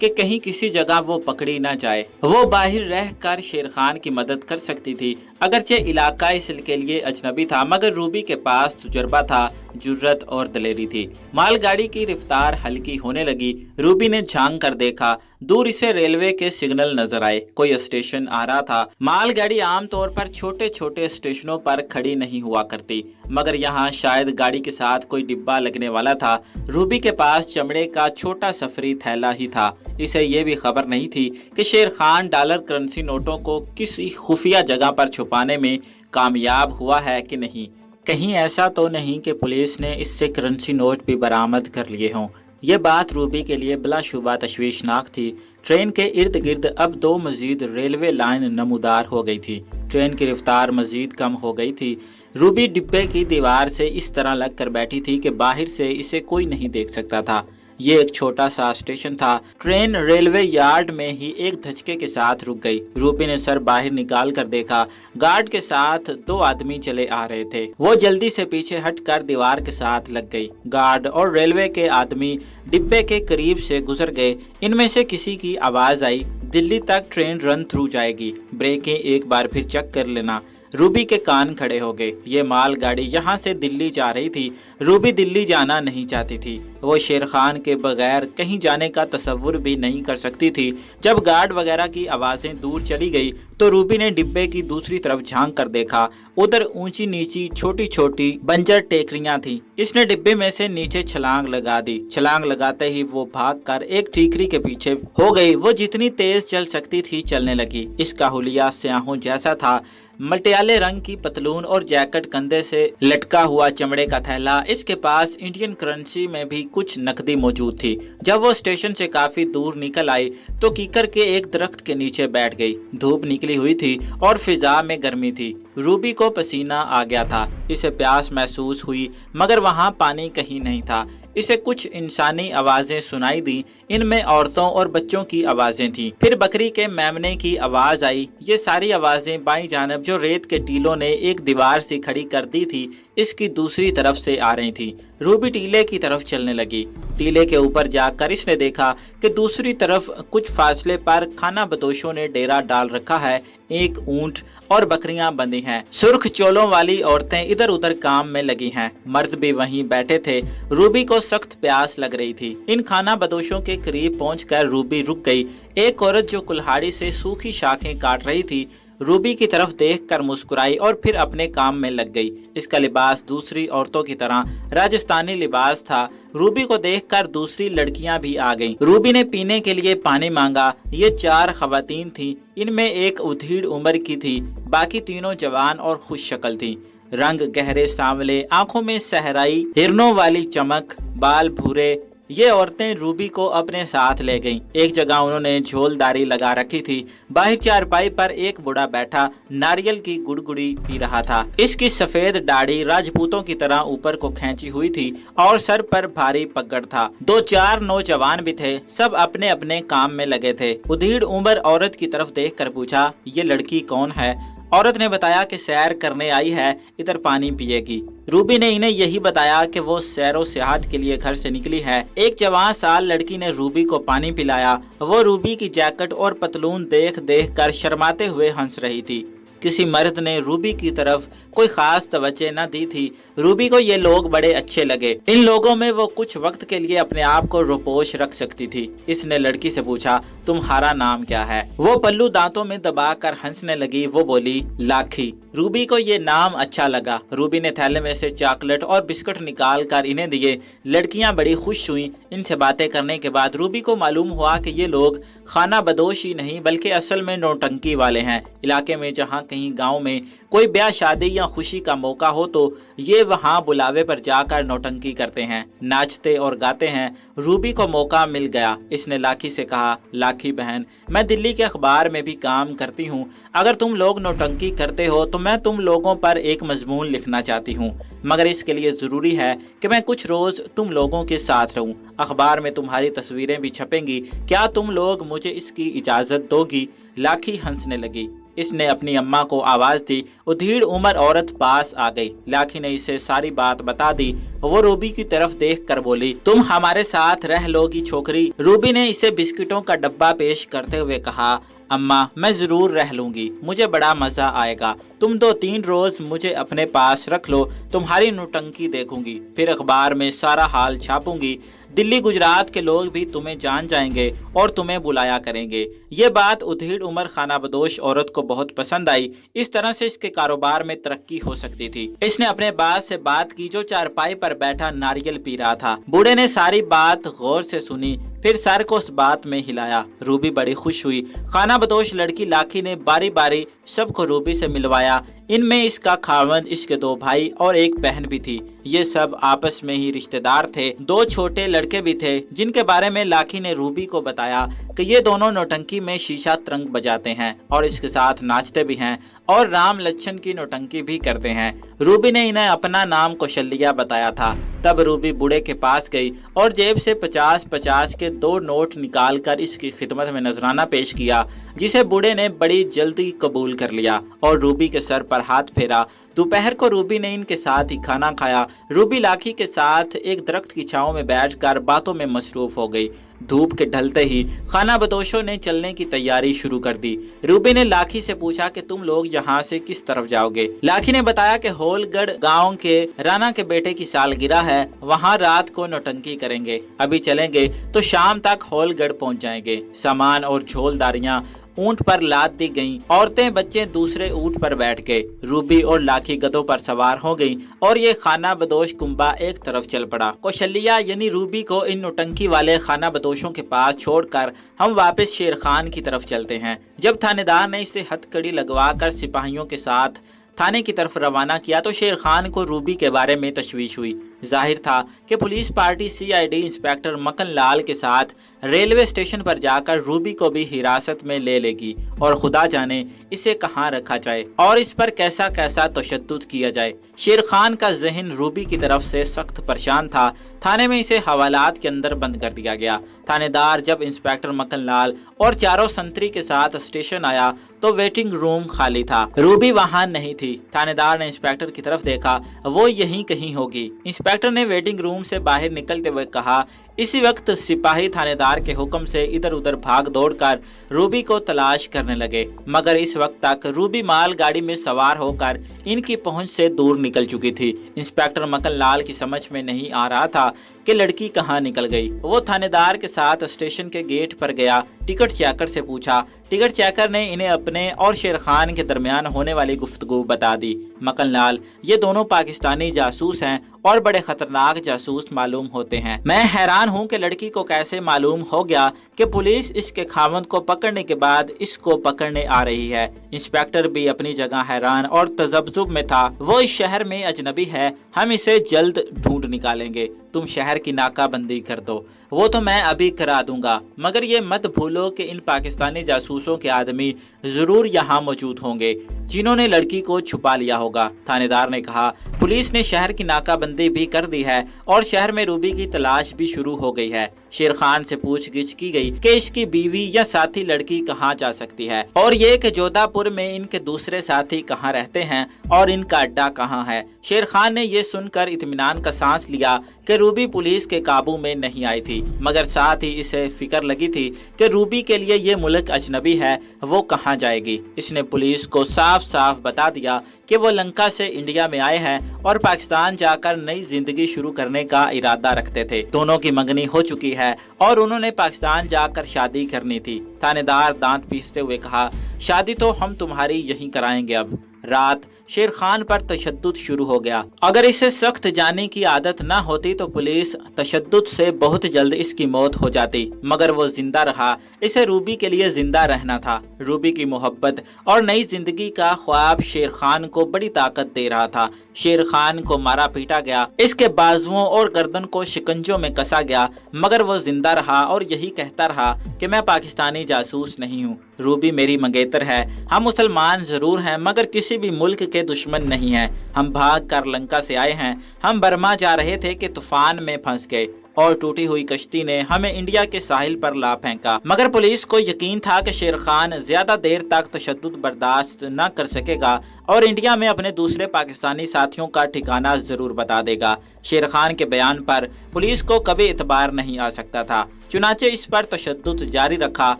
کہ کہیں کسی جگہ وہ پکڑی نہ جائے۔ وہ باہر رہ کر شیر خان کی مدد کر سکتی تھی، اگرچہ علاقہ اس کے لیے اجنبی تھا، مگر روبی کے پاس تجربہ تھا، جرت اور دلیری تھی۔ مال گاڑی کی رفتار ہلکی ہونے لگی۔ روبی نے جھانک کر دیکھا، دور اسے ریلوے کے سگنل نظر آئے، کوئی اسٹیشن آ رہا تھا۔ مال گاڑی عام طور پر چھوٹے چھوٹے اسٹیشنوں پر کھڑی نہیں ہوا کرتی، مگر یہاں شاید گاڑی کے ساتھ کوئی ڈبہ لگنے والا تھا۔ روبی کے پاس چمڑے کا چھوٹا سفری تھیلا ہی تھا۔ اسے یہ بھی خبر نہیں تھی کہ شیر خان ڈالر کرنسی نوٹوں کو کسی خفیہ جگہ پر چھپانے میں کامیاب ہوا ہے کہ نہیں۔ کہیں ایسا تو نہیں کہ پولیس نے اس سے کرنسی نوٹ بھی برآمد کر لیے ہوں۔ یہ بات روبی کے لیے بلا شبہ تشویشناک تھی۔ ٹرین کے ارد گرد اب 2 مزید ریلوے لائن نمودار ہو گئی تھی۔ ٹرین کی رفتار مزید کم ہو گئی تھی۔ روبی ڈبے کی دیوار سے اس طرح لگ کر بیٹھی تھی کہ باہر سے اسے کوئی نہیں دیکھ سکتا تھا۔ یہ ایک چھوٹا سا اسٹیشن تھا۔ ٹرین ریلوے یارڈ میں ہی ایک دھچکے کے ساتھ رک گئی۔ روبی نے سر باہر نکال کر دیکھا، گارڈ کے ساتھ 2 آدمی چلے آ رہے تھے۔ وہ جلدی سے پیچھے ہٹ کر دیوار کے ساتھ لگ گئی۔ گارڈ اور ریلوے کے آدمی ڈبے کے قریب سے گزر گئے۔ ان میں سے کسی کی آواز آئی، دلی تک ٹرین رن تھرو جائے گی، بریکیں ایک بار پھر چیک کر لینا۔ روبی کے کان کھڑے ہو گئے۔ یہ مال گاڑی یہاں سے دلی جا رہی تھی۔ روبی دلی جانا نہیں چاہتی تھی۔ وہ شیر خان کے بغیر کہیں جانے کا تصور بھی نہیں کر سکتی تھی۔ جب گارڈ وغیرہ کی آوازیں دور چلی گئی تو روبی نے ڈبے کی دوسری طرف جھانک کر دیکھا۔ ادھر اونچی نیچی چھوٹی چھوٹی بنجر ٹیکریاں تھیں۔ اس نے ڈبے میں سے نیچے چھلانگ لگا دی۔ چھلانگ لگاتے ہی وہ بھاگ کر ایک ٹھیکری کے پیچھے ہو گئی۔ وہ جتنی تیز چل سکتی تھی چلنے لگی۔ اس کا حلیہ سیاہوں جیسا تھا، مٹیالے رنگ کی پتلون اور جیکٹ، کندھے سے لٹکا ہوا چمڑے کا تھیلا۔ اس کے پاس انڈین کرنسی میں بھی کچھ نقدی موجود تھی۔ جب وہ اسٹیشن سے کافی دور نکل آئی تو کیکر کے ایک درخت کے نیچے بیٹھ گئی۔ دھوپ نکلی ہوئی تھی اور فضا میں گرمی تھی۔ روبی کو پسینہ آ گیا تھا۔ اسے پیاس محسوس ہوئی، مگر وہاں پانی کہیں نہیں تھا۔ اسے کچھ انسانی آوازیں سنائی دیں، ان میں عورتوں اور بچوں کی آوازیں تھیں۔ پھر بکری کے میمنے کی آواز آئی۔ یہ ساری آوازیں بائیں جانب جو ریت کے ٹیلوں نے ایک دیوار سے کھڑی کر دی تھی، اس کی دوسری طرف سے آ رہی تھی۔ روبی ٹیلے کی طرف چلنے لگی۔ ٹیلے کے اوپر جا کر اس نے دیکھا کہ دوسری طرف کچھ فاصلے پر خانہ بدوشوں نے ڈیرا ڈال رکھا ہے۔ ایک اونٹ اور بکریاں بندھی ہیں۔ سرخ چولوں والی عورتیں ادھر ادھر کام میں لگی ہیں۔ مرد بھی وہیں بیٹھے تھے۔ روبی کو سخت پیاس لگ رہی تھی۔ ان خانہ بدوشوں کے قریب پہنچ کر روبی رک گئی۔ ایک عورت جو کلہاڑی سے سوکھی شاخیں کاٹ رہی تھی روبی کی طرف دیکھ کر مسکرائی اور پھر اپنے کام میں لگ گئی۔ اس کا لباس دوسری عورتوں کی طرح راجستھانی لباس تھا۔ روبی کو دیکھ کر دوسری لڑکیاں بھی آ گئیں۔ روبی نے پینے کے لیے پانی مانگا۔ یہ 4 خواتین تھیں۔ ان میں ایک ادھیڑ عمر کی تھی، باقی تینوں جوان اور خوش شکل تھیں۔ رنگ گہرے سانولے، آنکھوں میں صحرائی ہرنوں والی چمک، بال بھورے۔ یہ عورتیں روبی کو اپنے ساتھ لے گئیں۔ ایک جگہ انہوں نے جھولداری لگا رکھی تھی۔ باہر چارپائی پر ایک بوڑھا بیٹھا ناریل کی گڑگڑی پی رہا تھا۔ اس کی سفید داڑھی راجپوتوں کی طرح اوپر کو کھینچی ہوئی تھی اور سر پر بھاری پگڑ تھا۔ 2-4 نوجوان بھی تھے، سب اپنے اپنے کام میں لگے تھے۔ ادھیڑ عمر عورت کی طرف دیکھ کر پوچھا، یہ لڑکی کون ہے؟ عورت نے بتایا کہ سیر کرنے آئی ہے، ادھر پانی پیے گی۔ روبی نے انہیں یہی بتایا کہ وہ سیر و سیاحت کے لیے گھر سے نکلی ہے۔ ایک جوان سال لڑکی نے روبی کو پانی پلایا۔ وہ روبی کی جیکٹ اور پتلون دیکھ کر شرماتے ہوئے ہنس رہی تھی۔ کسی مرد نے روبی کی طرف کوئی خاص توجہ نہ دی تھی۔ روبی کو یہ لوگ بڑے اچھے لگے۔ ان لوگوں میں وہ کچھ وقت کے لیے اپنے آپ کو روپوش رکھ سکتی تھی۔ اس نے لڑکی سے پوچھا، تمہارا نام کیا ہے؟ وہ پلو دانتوں میں دبا کر ہنسنے لگی۔ وہ بولی، لاکھی۔ روبی کو یہ نام اچھا لگا۔ روبی نے تھیلے میں سے چاکلیٹ اور بسکٹ نکال کر انہیں دیے۔ لڑکیاں بڑی خوش ہوئیں۔ ان سے باتیں کرنے کے بعد روبی کو معلوم ہوا کہ یہ لوگ خانہ بدوش ہی نہیں بلکہ اصل میں نوٹنکی والے ہیں۔ علاقے میں جہاں کہیں گاؤں میں کوئی بیاہ شادی یا خوشی کا موقع ہو تو یہ وہاں بلاوے پر جا کر نوٹنکی کرتے ہیں، ناچتے اور گاتے ہیں۔ روبی کو موقع مل گیا۔ اس نے لاکھی سے کہا، لاکھی بہن، میں دلی کے اخبار میں بھی کام کرتی ہوں۔ اگر تم لوگ نوٹنکی کرتے ہو تو میں تم لوگوں پر ایک مضمون لکھنا چاہتی ہوں، مگر اس کے لیے ضروری ہے کہ میں کچھ روز تم لوگوں کے ساتھ رہوں۔ اخبار میں تمہاری تصویریں بھی چھپیں گی۔ کیا تم لوگ مجھے اس کی اجازت دو گی؟ لاکھی ہنسنے لگی۔ اس نے اپنی اماں کو آواز دی۔ ادھیڑ عمر عورت پاس آ گئی۔ لاکھی نے اسے ساری بات بتا دی۔ وہ روبی کی طرف دیکھ کر بولی، تم ہمارے ساتھ رہ لو گی چھوکری؟ روبی نے اسے بسکٹوں کا ڈبہ پیش کرتے ہوئے کہا، اماں میں ضرور رہ لوں گی، مجھے بڑا مزہ آئے گا۔ تم 2-3 روز مجھے اپنے پاس رکھ لو، تمہاری نوٹنکی دیکھوں گی، پھر اخبار میں سارا حال چھاپوں گی۔ دلی گجرات کے لوگ بھی تمہیں جان جائیں گے اور تمہیں بلایا کریں گے۔ یہ بات ادھیڑ عمر خانہ بدوش عورت کو بہت پسند آئی۔ اس طرح سے اس کے کاروبار میں ترقی ہو سکتی تھی۔ اس نے اپنے باز سے بات کی جو چارپائی پر بیٹھا ناریل پی رہا تھا۔ بوڑھے نے ساری بات غور سے سنی، پھر سر کو اس بات میں ہلایا۔ روبی بڑی خوش ہوئی۔ خانہ بدوش لڑکی لاکھی نے باری باری سب کو روبی سے ملوایا۔ ان میں اس کا خاوند، اس کے 2 بھائی اور ایک بہن بھی تھی۔ یہ سب آپس میں ہی رشتہ دار تھے۔ 2 چھوٹے لڑکے بھی تھے جن کے بارے میں لاکھی نے روبی کو بتایا کہ یہ دونوں نوٹنکی میں شیشہ ترنگ بجاتے ہیں اور اس کے ساتھ ناچتے بھی ہیں اور رام لچھن کی نوٹنکی بھی کرتے ہیں۔ روبی نے انہیں اپنا نام کوشلیہ بتایا تھا۔ تب روبی بوڑھے کے پاس گئی اور جیب سے 50-50 کے 2 نوٹ نکال کر اس کی خدمت میں نذرانہ پیش کیا، جسے بوڑھے نے بڑی جلدی قبول کر لیا اور روبی کے سر پر ہاتھ پھیرا۔ دوپہر کو روبی نے ان کے ساتھ ہی کھانا کھایا۔ روبی لاکھی کے ساتھ ایک درخت کی چھاؤں میں بیٹھ کر باتوں میں مصروف ہو گئی۔ دھوپ کے ڈھلتے ہی خانہ بدوشوں نے چلنے کی تیاری شروع کر دی۔ روبی نے لاکھی سے پوچھا کہ تم لوگ یہاں سے کس طرف جاؤ گے؟ لاکھی نے بتایا کہ ہول گڑھ گاؤں کے رانا کے بیٹے کی سالگرہ ہے، وہاں رات کو نوٹنکی کریں گے۔ ابھی چلیں گے تو شام تک ہول گڑھ پہنچ جائیں گے۔ سامان اور جھولداریاں اونٹ پر لاد دی گئیں۔ عورتیں بچے دوسرے اونٹ پر بیٹھ گئے۔ روبی اور لاکھی گدھوں پر سوار ہو گئی اور یہ خانہ بدوش کنبہ ایک طرف چل پڑا۔ کوشلیہ یعنی روبی کو ان نوٹنکی والے خانہ بدوشوں کے پاس چھوڑ کر ہم واپس شیر خان کی طرف چلتے ہیں۔ جب تھانے دار نے اسے ہتھ کڑی لگوا کر سپاہیوں کے ساتھ تھانے کی طرف روانہ کیا تو شیر خان کو روبی کے بارے میں تشویش ہوئی۔ ظاہر تھا کہ پولیس پارٹی CID انسپیکٹر مکن لال کے ساتھ ریلوے اسٹیشن پر جا کر روبی کو بھی حراست میں لے لے گی اور خدا جانے اسے کہاں رکھا جائے اور اس پر کیسا کیسا تشدد کیا جائے۔ شیر خان کا ذہن روبی کی طرف سے سخت پریشان تھا۔ تھانے میں اسے حوالات کے اندر بند کر دیا گیا۔ تھانے دار جب انسپیکٹر مکن لال اور 4 سنتری کے ساتھ اسٹیشن آیا تو ویٹنگ روم خالی تھا۔ روبی وہاں نہیں تھی۔ تھانے دار نے انسپیکٹر کی طرف دیکھا، وہ یہیں کہیں ہوگی۔ انسپیکٹر نے ویٹنگ روم سے باہر نکلتے ہوئے کہا۔ اسی وقت سپاہی تھانے دار کے حکم سے ادھر ادھر بھاگ دوڑ کر روبی کو تلاش کرنے لگے، مگر اس وقت تک روبی مال گاڑی میں سوار ہو کر ان کی پہنچ سے دور نکل چکی تھی۔ انسپیکٹر مکن لال کی سمجھ میں نہیں آ رہا تھا کہ لڑکی کہاں نکل گئی۔ وہ تھانے دار کے ساتھ اسٹیشن کے گیٹ پر گیا، ٹکٹ چیکر سے پوچھا۔ ٹکٹ چیکر نے انہیں اپنے اور شیر خان کے درمیان ہونے والی گفتگو بتا دی۔ مکن لال، یہ دونوں پاکستانی جاسوس ہیں اور بڑے خطرناک جاسوس معلوم ہوتے ہیں۔ میں حیران ہوں کہ لڑکی کو کیسے معلوم ہو گیا کہ پولیس اس کے خاوند کو پکڑنے کے بعد اس کو پکڑنے آ رہی ہے۔ انسپیکٹر بھی اپنی جگہ حیران اور تذبذب میں تھا۔ وہ اس شہر میں اجنبی ہے، ہم اسے جلد ڈھونڈ نکالیں گے۔ تم شہر کی ناکہ بندی کر دو۔ وہ تو میں ابھی کرا دوں گا، مگر یہ مت بھولو کہ ان پاکستانی جاسوسوں کے آدمی ضرور یہاں موجود ہوں گے جنہوں نے لڑکی کو چھپا لیا ہوگا۔ تھانے دار نے کہا، پولیس نے شہر کی ناکہ بندی بھی کر دی ہے اور شہر میں روبی کی تلاش بھی شروع ہو گئی ہے۔ شیر خان سے پوچھ گچھ کی گئی کہ اس کی بیوی یا ساتھی لڑکی کہاں جا سکتی ہے اور یہ کہ جودھا پور میں ان کے دوسرے ساتھی کہاں رہتے ہیں اور ان کا اڈا کہاں ہے۔ شیر خان نے یہ سن کر اطمینان کا سانس لیا کہ روبی پولیس کے قابو میں نہیں آئی تھی، مگر ساتھ ہی اسے فکر لگی تھی کہ روبی کے لیے یہ ملک اجنبی ہے، وہ کہاں جائے گی۔ اس نے پولیس کو صاف صاف بتا دیا کہ وہ لنکا سے انڈیا میں آئے ہیں اور پاکستان جا کر نئی زندگی شروع کرنے کا ارادہ رکھتے تھے۔ دونوں کی منگنی ہو چکی ہے اور انہوں نے پاکستان جا کر شادی کرنی تھی۔ تھانے دار دانت پیستے ہوئے کہا، شادی تو ہم تمہاری یہیں کرائیں گے۔ اب رات شیر خان پر تشدد شروع ہو گیا۔ اگر اسے سخت جانی کی عادت نہ ہوتی تو پولیس تشدد سے بہت جلد اس کی موت ہو جاتی، مگر وہ زندہ رہا۔ اسے روبی کے لیے زندہ رہنا تھا۔ روبی کی محبت اور نئی زندگی کا خواب شیر خان کو بڑی طاقت دے رہا تھا۔ شیر خان کو مارا پیٹا گیا، اس کے بازوؤں اور گردن کو شکنجوں میں کسا گیا، مگر وہ زندہ رہا اور یہی کہتا رہا کہ میں پاکستانی جاسوس نہیں ہوں، روبی میری منگیتر ہے۔ ہم مسلمان ضرور ہیں مگر کسی بھی ملک کے دشمن نہیں ہیں۔ ہم بھاگ کر لنکا سے آئے ہیں، ہم برما جا رہے تھے کہ طوفان میں پھنس گئے۔ اور ٹوٹی ہوئی کشتی نے ہمیں انڈیا کے ساحل پر لا پھینکا، مگر پولیس کو یقین تھا کہ شیر خان زیادہ دیر تک تشدد برداشت نہ کر سکے گا اور انڈیا میں اپنے دوسرے پاکستانی ساتھیوں کا ٹھکانہ ضرور بتا دے گا۔ شیر خان کے بیان پر پولیس کو کبھی اعتبار نہیں آ سکتا تھا، چنانچہ اس پر تشدد جاری رکھا۔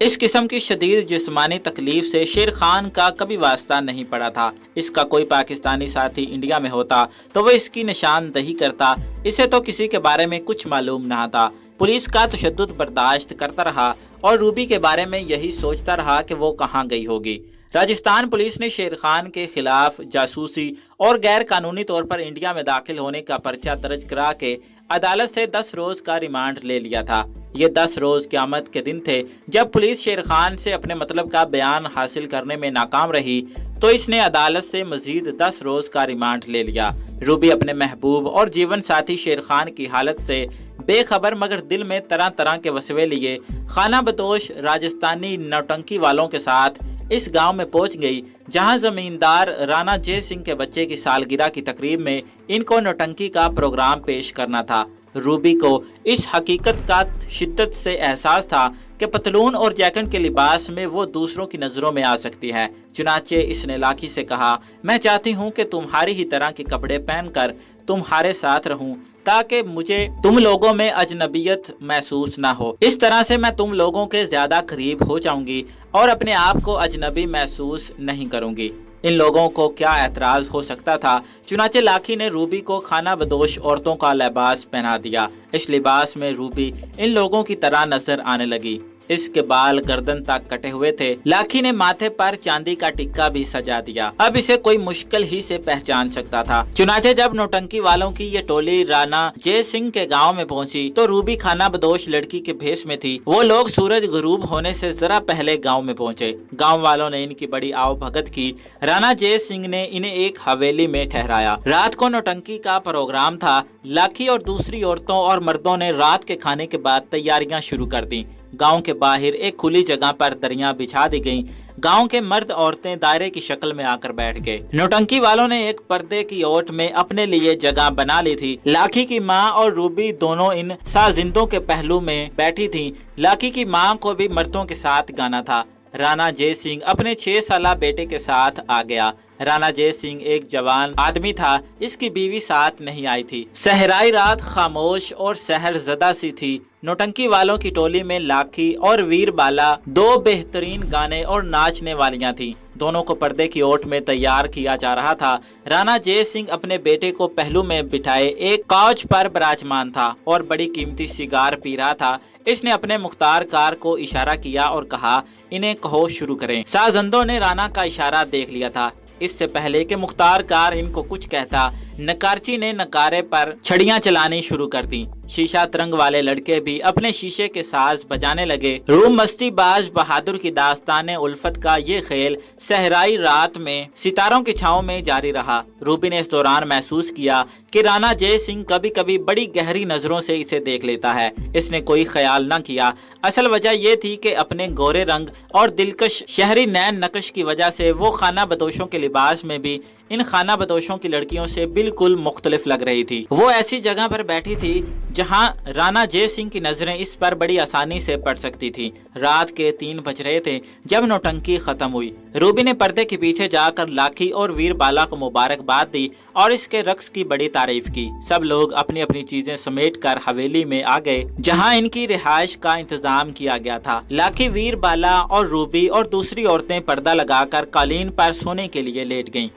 اس قسم کی شدید جسمانی تکلیف سے شیر خان کا کبھی واسطہ نہیں پڑا تھا۔ اس کا کوئی پاکستانی ساتھی انڈیا میں ہوتا تو وہ اس کی نشاندہی کرتا، اسے تو کسی کے بارے میں کچھ معلوم نہ تھا۔ پولیس کا تشدد برداشت کرتا رہا اور روبی کے بارے میں یہی سوچتا رہا کہ وہ کہاں گئی ہوگی۔ راجستھان پولیس نے شیر خان کے خلاف جاسوسی اور غیر قانونی طور پر انڈیا میں داخل ہونے کا پرچہ درج کرا کے عدالت سے 10 روز کا ریمانڈ لے لیا تھا۔ یہ 10 روز قیامت کے دن تھے جب پولیس شیر خان سے اپنے مطلب کا بیان حاصل کرنے میں ناکام رہی تو اس نے عدالت سے مزید 10 روز کا ریمانڈ لے لیا۔ روبی اپنے محبوب اور جیون ساتھی شیر خان کی حالت سے بے خبر مگر دل میں طرح طرح کے وسوسے لیے خانہ بدوش راجستھانی نوٹنکی والوں کے ساتھ اس گاؤں میں پہنچ گئی جہاں زمیندار رانا جے سنگھ کے بچے کی سالگرہ کی تقریب میں ان کو نوٹنکی کا پروگرام پیش کرنا تھا۔ روبی کو اس حقیقت کا شدت سے احساس تھا کہ پتلون اور جیکٹ کے لباس میں وہ دوسروں کی نظروں میں آ سکتی ہے، چنانچہ اس نے لاکھی سے کہا، میں چاہتی ہوں کہ تمہاری ہی طرح کے کپڑے پہن کر تمہارے ساتھ رہوں تاکہ مجھے تم لوگوں میں اجنبیت محسوس نہ ہو۔ اس طرح سے میں تم لوگوں کے زیادہ قریب ہو جاؤں گی اور اپنے آپ کو اجنبی محسوس نہیں کروں گی۔ ان لوگوں کو کیا اعتراض ہو سکتا تھا؟ چنانچہ لاکھی نے روبی کو خانہ بدوش عورتوں کا لباس پہنا دیا۔ اس لباس میں روبی ان لوگوں کی طرح نظر آنے لگی۔ اس کے بال گردن تک کٹے ہوئے تھے۔ لاکھی نے ماتھے پر چاندی کا ٹکا بھی سجا دیا۔ اب اسے کوئی مشکل ہی سے پہچان سکتا تھا۔ چنانچہ جب نوٹنکی والوں کی یہ ٹولی رانا جے سنگھ کے گاؤں میں پہنچی تو روبی خانہ بدوش لڑکی کے بھیس میں تھی۔ وہ لوگ سورج غروب ہونے سے ذرا پہلے گاؤں میں پہنچے۔ گاؤں والوں نے ان کی بڑی آؤ بھگت کی۔ رانا جے سنگھ نے انہیں ایک حویلی میں ٹھہرایا۔ رات کو نوٹنکی کا پروگرام تھا۔ لاکھی اور دوسری عورتوں اور مردوں نے رات کے کھانے کے بعد تیاریاں شروع کر دیں۔ گاؤں کے باہر ایک کھلی جگہ پر دریاں بچھا دی گئیں۔ گاؤں کے مرد عورتیں دائرے کی شکل میں آ کر بیٹھ گئے۔ نوٹنکی والوں نے ایک پردے کی اوٹ میں اپنے لیے جگہ بنا لی تھی۔ لاکھی کی ماں اور روبی دونوں ان سازندوں کے پہلو میں بیٹھی تھیں۔ لاکھی کی ماں کو بھی مردوں کے ساتھ گانا تھا۔ رانا جے سنگھ اپنے 6 سالہ بیٹے کے ساتھ آ گیا۔ رانا جے سنگھ ایک جوان آدمی تھا، اس کی بیوی ساتھ نہیں آئی تھی۔ صحرائی رات خاموش اور سحر زدہ سی تھی۔ نوٹنکی والوں کی ٹولی میں لاکھی اور ویر بالا 2 بہترین گانے اور ناچنے والیاں تھیں۔ دونوں کو پردے کی اوٹ میں تیار کیا جا رہا تھا۔ رانا جے سنگھ اپنے بیٹے کو پہلو میں بٹھائے ایک کاؤچ پر براجمان تھا اور بڑی قیمتی سیگار پی رہا تھا۔ اس نے اپنے مختار کار کو اشارہ کیا اور کہا، انہیں کہو شروع کریں۔ سازندوں نے رانا کا اشارہ دیکھ لیا تھا۔ اس سے پہلے کہ مختار کار ان کو کچھ کہتا، نکارچی نے نکارے پر چھڑیاں چلانی شروع کر دیں۔ شیشہ ترنگ والے لڑکے بھی اپنے شیشے کے ساز بجانے لگے۔ روم مستی باز بہادر کی داستان الفت کا یہ کھیل صحرائی رات میں ستاروں کی چھاؤں میں جاری رہا۔ روبی نے اس دوران محسوس کیا کہ رانا جے سنگھ کبھی کبھی بڑی گہری نظروں سے اسے دیکھ لیتا ہے۔ اس نے کوئی خیال نہ کیا۔ اصل وجہ یہ تھی کہ اپنے گورے رنگ اور دلکش شہری نین نقش کی وجہ سے وہ خانہ بدوشوں کے لباس میں بھی ان خانہ بدوشوں کی لڑکیوں سے بالکل مختلف لگ رہی تھی۔ وہ ایسی جگہ پر بیٹھی تھی جہاں رانا جے سنگھ کی نظریں اس پر بڑی آسانی سے پڑ سکتی تھی۔ رات کے 3 بج رہے تھے جب نوٹنکی ختم ہوئی۔ روبی نے پردے کے پیچھے جا کر لاکھی اور ویر بالا کو مبارکباد دی اور اس کے رقص کی بڑی تعریف کی۔ سب لوگ اپنی اپنی چیزیں سمیٹ کر حویلی میں آ گئے جہاں ان کی رہائش کا انتظام کیا گیا تھا۔ لاکھی، ویر بالا اور روبی اور دوسری عورتیں پردہ لگا کر قالین پر سونے کے لیے لیٹ گئیں۔